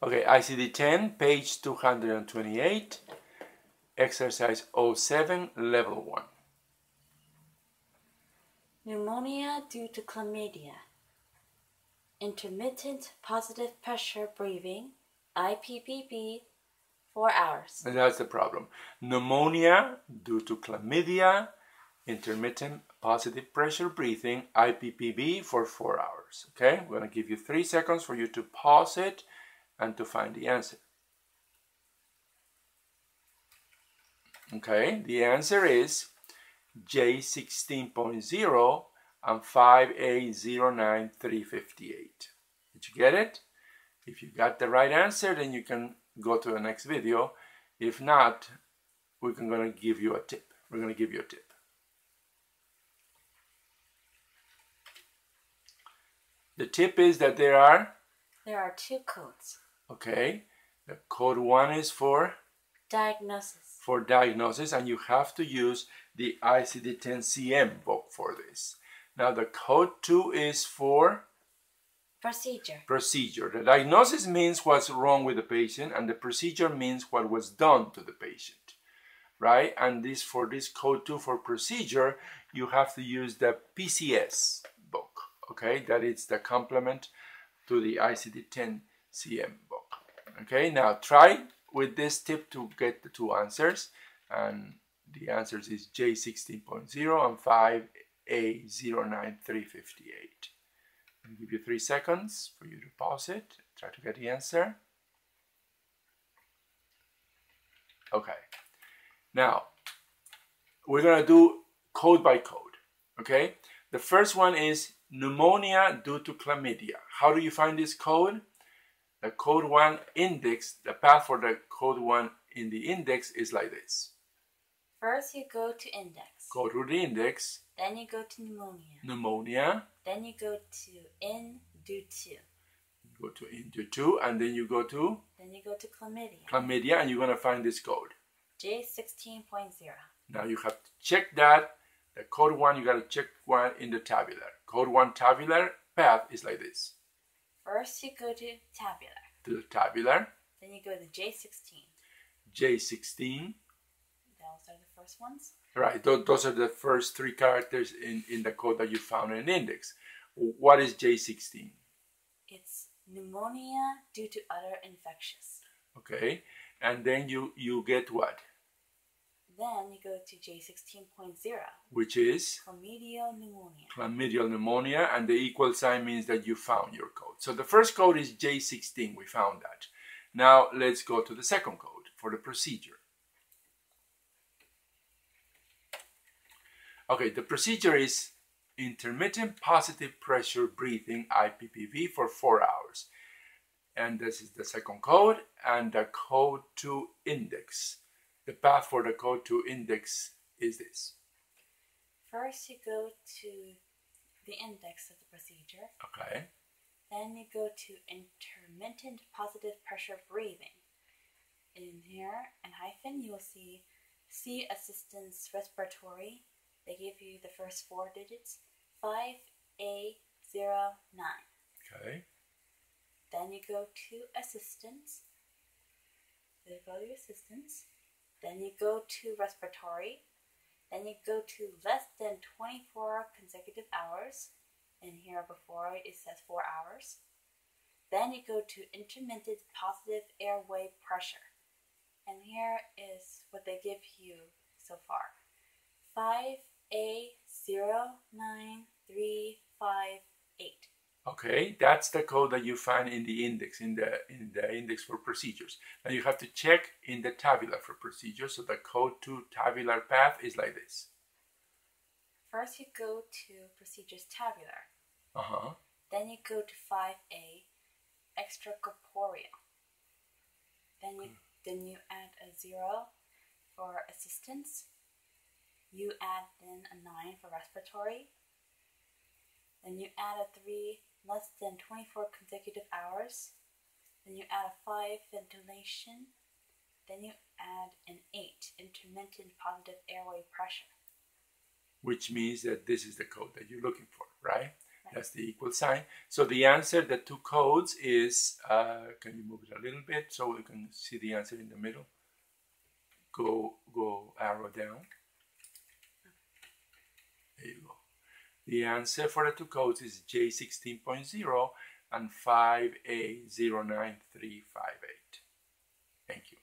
Okay, ICD-10, page 228, exercise 07, level 1. Pneumonia due to chlamydia. Intermittent positive pressure breathing, IPPB, 4 hours. And that's the problem. Pneumonia due to chlamydia, intermittent positive pressure breathing, IPPB for 4 hours. Okay, I'm going to give you 3 seconds for you to pause it and to find the answer. Okay, the answer is J16.0 and 5A09358. Did you get it? If you got the right answer, then you can go to the next video. If not, we're going to give you a tip. We're going to give you a tip. The tip is that there are 2 codes. Okay, the code 1 is for Diagnosis. For diagnosis, and you have to use the ICD-10 CM book for this. Now the code 2 is for Procedure. The diagnosis means what's wrong with the patient, and the procedure means what was done to the patient, right? And for this code 2 for procedure, you have to use the PCS book, okay? That is the complement to the ICD-10 CM book. Okay, now try with this tip to get the 2 answers, and the answers is J16.0 and 5A09358. I'll give you 3 seconds for you to pause it, try to get the answer. Okay, now we're going to do code by code, okay? The first one is pneumonia due to chlamydia. How do you find this code? The code 1 index, the path for the code 1 in the index is like this. First you go to index. Go to the index. Then you go to pneumonia. Then you go to in due to. Go to in due to, and then you go to? Then you go to chlamydia. Chlamydia, and you're going to find this code. J16.0. Now you have to check that. The code 1, you got to check 1 in the tabular. Code 1 tabular path is like this. First you go to tabular. To the tabular. Then you go to J16. J16. Those are the first ones. Right, those are the first 3 characters in the code that you found in an index. What is J16? It's pneumonia due to other infectious. Okay, and then you get what? Then you go to J16.0. Which is? Chlamydial pneumonia. Chlamydial pneumonia, and the equal sign means that you found your code. So the first code is J16, we found that. Now let's go to the second code for the procedure. Okay, the procedure is intermittent positive pressure breathing, IPPB, for 4 hours. And this is the second code, and the code 2 index. The path for the code 2 index is this. First you go to the index of the procedure. Okay. Then you go to intermittent positive pressure breathing. In here, in hyphen, you will see C assistance respiratory. They give you the first 4 digits, 5A09. Okay. Then you go to assistance. Then go to assistance. Then you go to respiratory. Then you go to less than 24 consecutive hours. And here before it says 4 hours. Then you go to intermittent positive airway pressure. And here is what they give you so far. 5A09358. Okay, that's the code that you find in the index, in the index for procedures. Now you have to check in the tabular for procedures. So the code 2 tabular path is like this. First you go to procedures tabular. Uh-huh. Then you go to 5A extracorporeal. Then you add a 0 for assistance. You add then a 9 for respiratory. Then you add a 3 less than 24 consecutive hours. Then you add a 5 ventilation. Then you add an 8 intermittent positive airway pressure. Which means that this is the code that you're looking for, right? The That's the equal sign. So the answer, the two codes is, can you move it a little bit so we can see the answer in the middle? Go arrow down. There you go. The answer for the two codes is J16.0 and 5A09358. Thank you.